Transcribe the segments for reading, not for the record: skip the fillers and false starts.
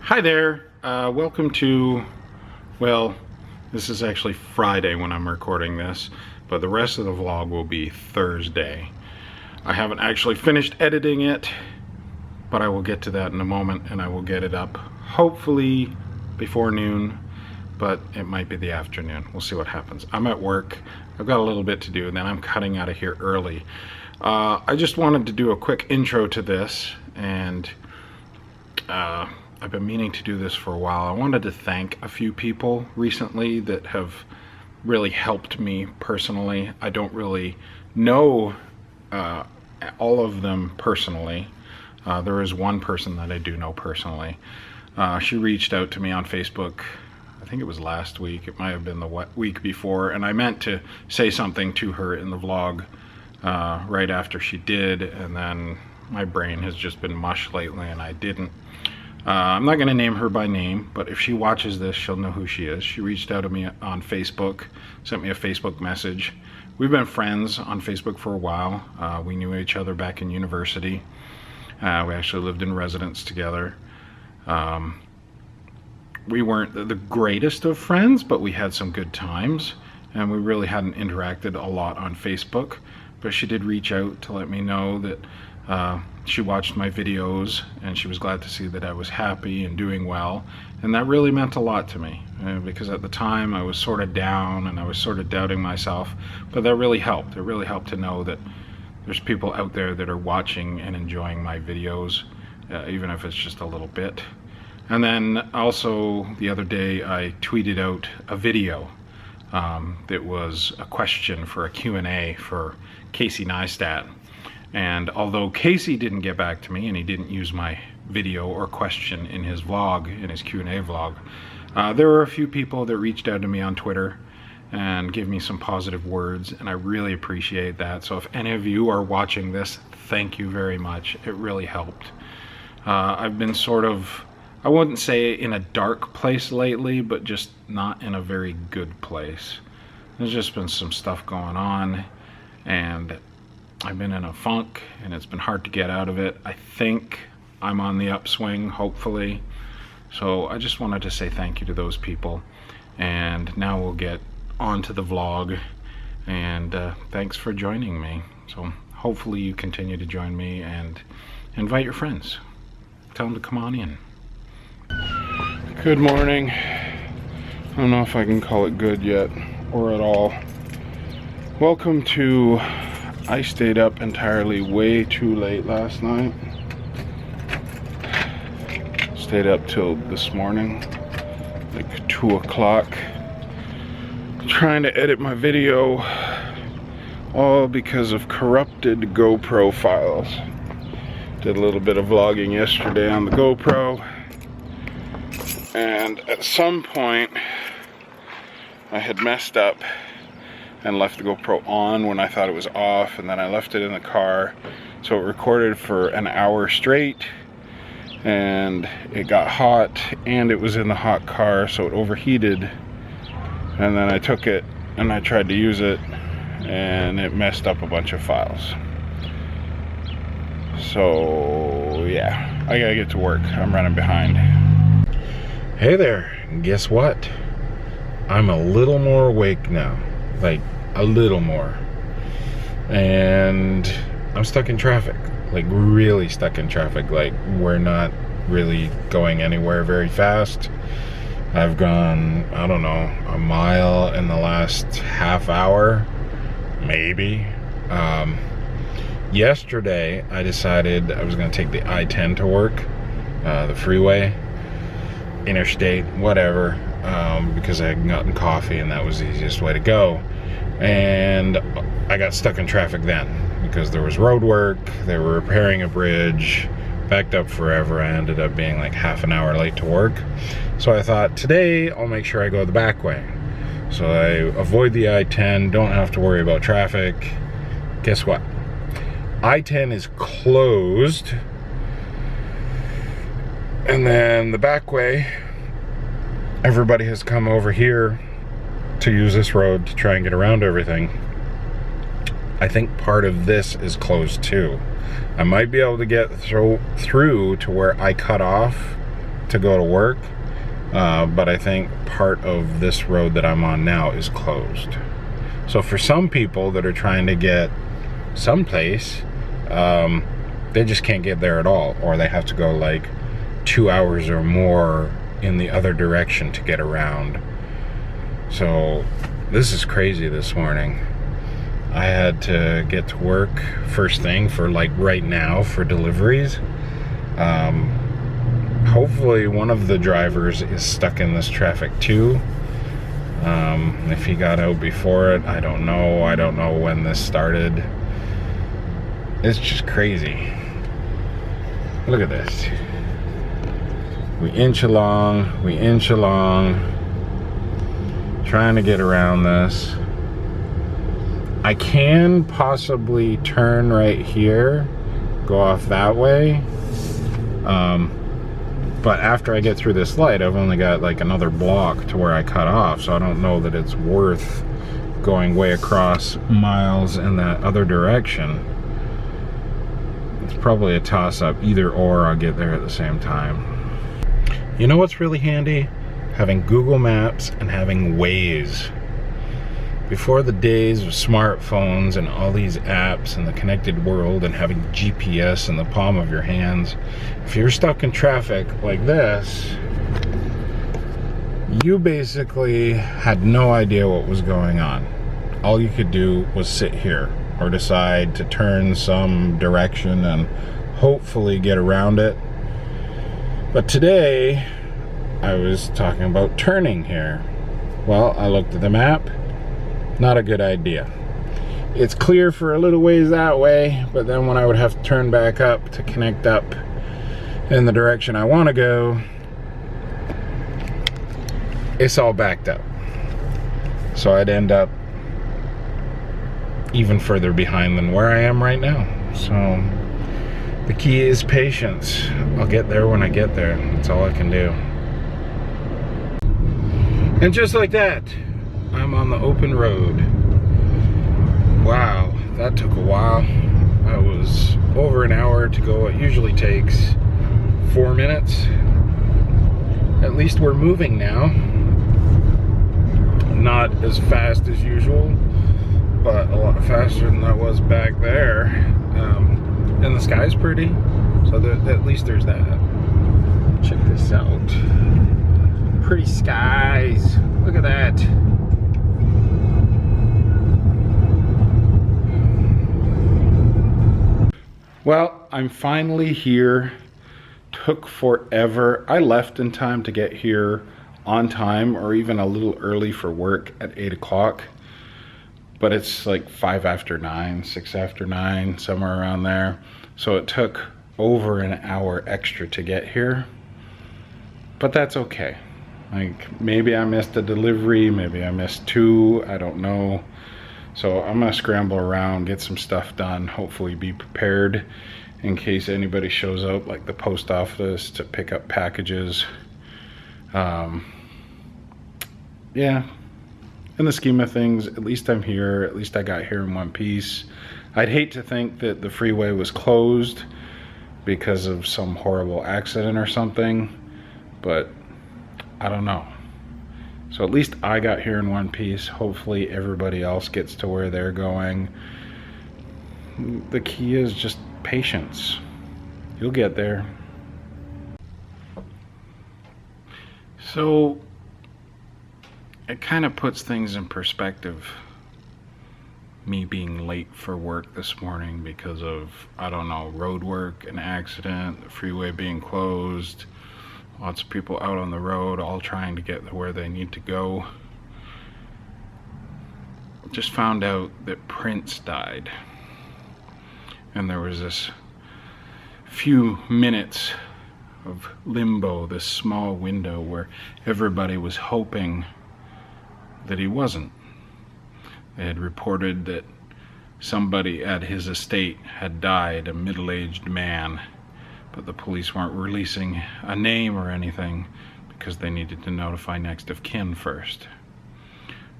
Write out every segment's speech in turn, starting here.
Hi there, welcome to, well, this is actually Friday when I'm recording this, but the rest of the vlog will be Thursday. I haven't actually finished editing it, but I will get to that in a moment, and I will get it up hopefully before noon, but it might be the afternoon. We'll see what happens. I'm at work, I've got a little bit to do, and then I'm cutting out of here early. I just wanted to do a quick intro to this, and I've been meaning to do this for a while. I wanted to thank a few people recently that have really helped me personally. I don't really know all of them personally. There is one person that I do know personally. She reached out to me on Facebook. I think it was last week. It might have been the week before, and I meant to say something to her in the vlog right after she did, and then my brain has just been mush lately and I didn't. I'm not going to name her by name, but if she watches this, she'll know who she is. She reached out to me on Facebook, sent me a Facebook message. We've been friends on Facebook for a while. We knew each other back in university. We actually lived in residence together. We weren't the greatest of friends, but we had some good times, and we really hadn't interacted a lot on Facebook. But she did reach out to let me know that she watched my videos and she was glad to see that I was happy and doing well, and that really meant a lot to me because at the time I was sort of down and I was sort of doubting myself, but that really helped. It really helped to know that there's people out there that are watching and enjoying my videos, even if it's just a little bit. And then also the other day I tweeted out a video that was a question for a Q&A for Casey Neistat. And although Casey didn't get back to me and he didn't use my video or question in his vlog, in his Q&A vlog, there were a few people that reached out to me on Twitter and gave me some positive words, and I really appreciate that. So if any of you are watching this, thank you very much. It really helped. I've been sort of, I wouldn't say in a dark place lately, but just not in a very good place. There's just been some stuff going on, and I've been in a funk, and it's been hard to get out of it. I think I'm on the upswing, hopefully. So I just wanted to say thank you to those people. And now we'll get on to the vlog. And thanks for joining me. So hopefully you continue to join me and invite your friends. Tell them to come on in. Good morning. I don't know if I can call it good yet or at all. Welcome to I stayed up entirely way too late last night. Stayed up till this morning, like 2 o'clock, trying to edit my video, all because of corrupted GoPro files. Did a little bit of vlogging yesterday on the GoPro, and at some point I had messed up and left the GoPro on when I thought it was off, and then I left it in the car, so it recorded for an hour straight, and it got hot, and it was in the hot car, so it overheated. And then I took it and I tried to use it, and it messed up a bunch of files. So yeah, I gotta get to work. I'm running behind. Hey there, guess what? I'm a little more awake now. Like a little more, and I'm stuck in traffic, like really stuck in traffic. Like we're not really going anywhere very fast. I've gone, I don't know, a mile in the last half hour, maybe. Yesterday I decided I was going to take the I-10 to work, the freeway, interstate, whatever, because I had gotten coffee and that was the easiest way to go. And I got stuck in traffic then because there was road work, they were repairing a bridge, backed up forever. I ended up being like half an hour late to work. So I thought today I'll make sure I go the back way. So I avoid the I-10, don't have to worry about traffic. Guess what? I-10 is closed. And then the back way, everybody has come over here to use this road to try and get around everything. I think part of this is closed too. I might be able to get through to where I cut off to go to work, but I think part of this road that I'm on now is closed. So for some people that are trying to get someplace, they just can't get there at all, or they have to go like 2 hours or more in the other direction to get around. So this is crazy this morning. I had to get to work first thing for like right now for deliveries. Hopefully one of the drivers is stuck in this traffic too. If he got out before it, I don't know. I don't know when this started. It's just crazy. Look at this. We inch along, trying to get around this. I can possibly turn right here, go off that way. But after I get through this light, I've only got like another block to where I cut off, so I don't know that it's worth going way across miles in that other direction. It's probably a toss-up. Either or, I'll get there at the same time. You know what's really handy? Having Google Maps and having Waze. Before the days of smartphones and all these apps and the connected world and having GPS in the palm of your hands, if you're stuck in traffic like this, you basically had no idea what was going on. All you could do was sit here or decide to turn some direction and hopefully get around it. But today, I was talking about turning here. Well, I looked at the map. Not a good idea. It's clear for a little ways that way, but then when I would have to turn back up to connect up in the direction I want to go, it's all backed up. So I'd end up even further behind than where I am right now. So the key is patience. I'll get there when I get there. That's all I can do. And just like that, I'm on the open road. Wow, that took a while. That was over an hour to go. It usually takes 4 minutes. At least we're moving now. Not as fast as usual, but a lot faster than I was back there. And the sky's pretty, so at least there's that. Check this out. Pretty skies. Look at that. Well, I'm finally here. Took forever. I left in time to get here on time, or even a little early for work at 8 o'clock. But it's like 5 after 9, 6 after 9, somewhere around there. So it took over an hour extra to get here. But that's okay. Like, maybe I missed a delivery, maybe I missed 2, I don't know. So I'm gonna scramble around, get some stuff done, hopefully be prepared in case anybody shows up, like the post office, to pick up packages. Yeah, in the scheme of things, at least I'm here, at least I got here in one piece. I'd hate to think that the freeway was closed because of some horrible accident or something, but I don't know. So at least I got here in one piece. Hopefully everybody else gets to where they're going. The key is just patience. You'll get there. So it kind of puts things in perspective, me being late for work this morning because of, I don't know, road work, an accident, the freeway being closed, lots of people out on the road all trying to get to where they need to go. Just found out that Prince died, and there was this few minutes of limbo, this small window where everybody was hoping that he wasn't. They had reported that somebody at his estate had died, a middle-aged man, but the police weren't releasing a name or anything because they needed to notify next of kin first.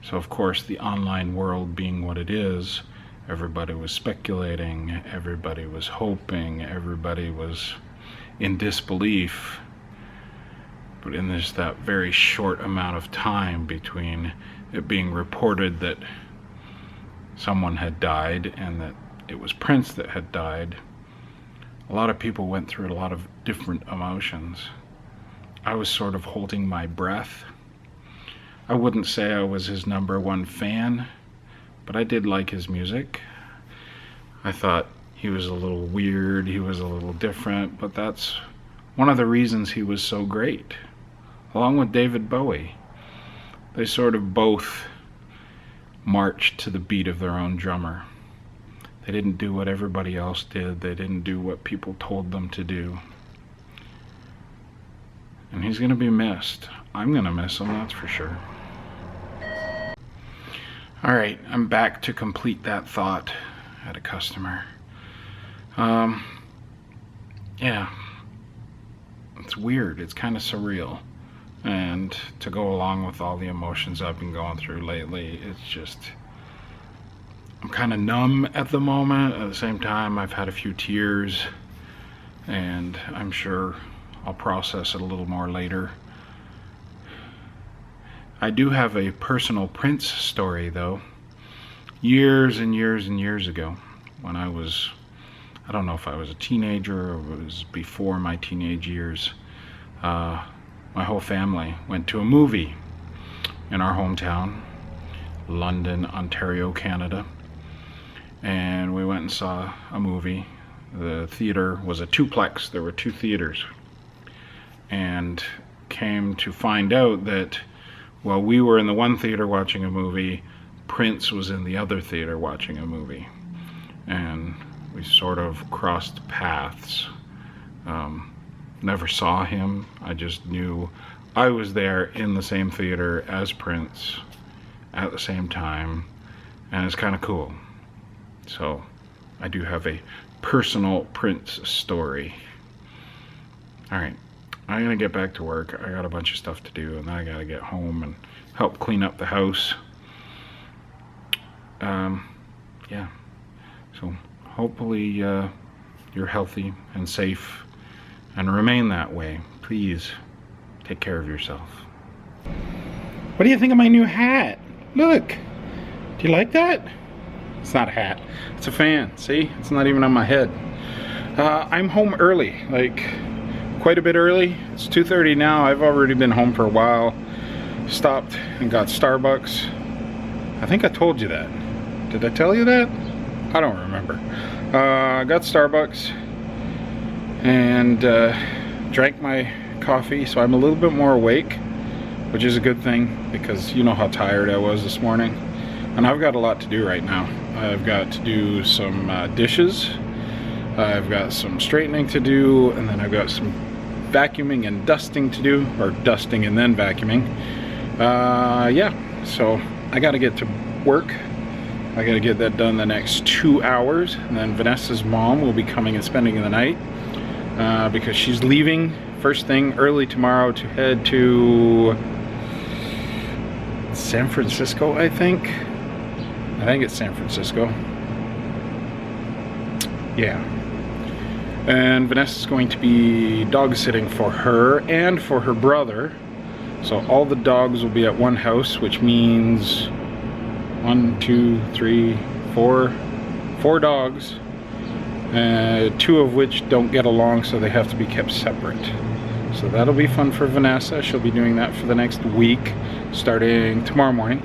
So of course, the online world being what it is, everybody was speculating, everybody was hoping, everybody was in disbelief But in that very short amount of time between it being reported that someone had died and that it was Prince that had died, a lot of people went through a lot of different emotions. I was sort of holding my breath. I wouldn't say I was his #1 fan, but I did like his music. I thought he was a little weird, he was a little different, but that's one of the reasons he was so great. Along with David Bowie, they sort of both marched to the beat of their own drummer. They didn't do what everybody else did. They didn't do what people told them to do. And he's gonna be missed. I'm gonna miss him, that's for sure. All right, I'm back to complete that thought. I had a customer. Yeah, it's weird. It's kind of surreal. And to go along with all the emotions I've been going through lately, it's just, I'm kind of numb at the moment. At the same time, I've had a few tears, and I'm sure I'll process it a little more later. I do have a personal Prince story, though. Years and years and years ago, when I don't know if I was a teenager or it was before my teenage years, my whole family went to a movie in our hometown, London, Ontario, Canada. And we went and saw a movie. The theater was a twoplex. There were 2 theaters. And came to find out that while we were in the one theater watching a movie, Prince was in the other theater watching a movie. And we sort of crossed paths. Never saw him. I just knew I was there in the same theater as Prince at the same time, and it's kind of cool. So I do have a personal Prince story. All right, I'm gonna get back to work. I got a bunch of stuff to do, and then I gotta get home and help clean up the house. Yeah, so hopefully you're healthy and safe and remain that way. Please take care of yourself. What do you think of my new hat? Look, do you like that? It's not a hat, it's a fan. See, it's not even on my head. I'm home early, like quite a bit early. It's 2:30 now. I've already been home for a while. Stopped and got Starbucks. I think I told you that. Did I tell you that? I don't remember. Got Starbucks and drank my coffee, so I'm a little bit more awake, which is a good thing because you know how tired I was this morning. And I've got a lot to do right now. I've got to do some dishes, I've got some straightening to do, and then I've got some vacuuming and dusting to do, or dusting and then vacuuming. Yeah, so I gotta get to work. I gotta get that done the next 2 hours, and then Vanessa's mom will be coming and spending the night because she's leaving first thing early tomorrow to head to San Francisco, I think. I think it's San Francisco. Yeah. And Vanessa's going to be dog sitting for her and for her brother. So all the dogs will be at one house, which means 1, 2, 3, 4 dogs, 2 of which don't get along, so they have to be kept separate. So that'll be fun for Vinesa. She'll be doing that for the next week, starting tomorrow morning.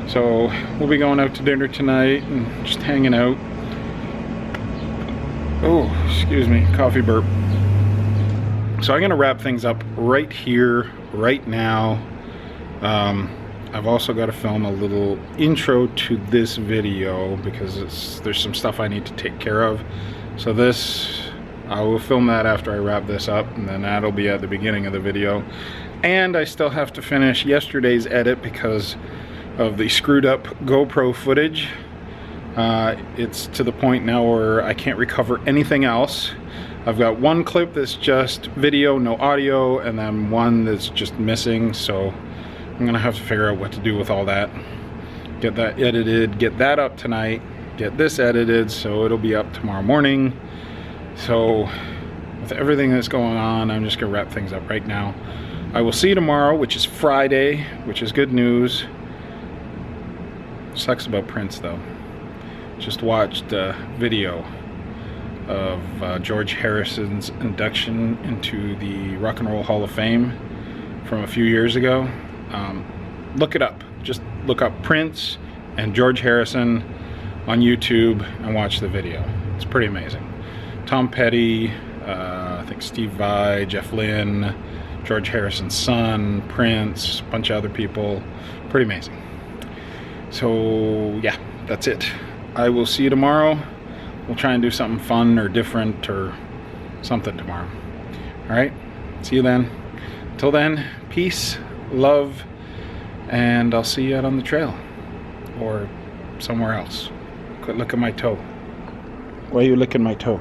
So we'll be going out to dinner tonight and just hanging out. Oh, excuse me, coffee burp. So I'm gonna wrap things up right here, right now. I've also got to film a little intro to this video because there's some stuff I need to take care of. So I will film that after I wrap this up, and then that'll be at the beginning of the video. And I still have to finish yesterday's edit because of the screwed up GoPro footage. It's to the point now where I can't recover anything else. I've got one clip that's just video, no audio, and then one that's just missing, so I'm gonna have to figure out what to do with all that. Get that edited, get that up tonight, get this edited so it'll be up tomorrow morning. So with everything that's going on, I'm just gonna wrap things up right now. I will see you tomorrow, which is Friday, which is good news. Sucks about Prince though. Just watched a video of George Harrison's induction into the Rock and Roll Hall of Fame from a few years ago. Look it up. Just look up Prince and George Harrison on YouTube and watch the video. It's pretty amazing. Tom Petty, I think Steve Vai, Jeff Lynne, George Harrison's son, Prince, a bunch of other people. Pretty amazing. So yeah, that's it. I will see you tomorrow. We'll try and do something fun or different or something tomorrow. All right, see you then. Until then, peace, love, and I'll see you out on the trail or somewhere else. Quit licking my toe. Why are you licking my toe?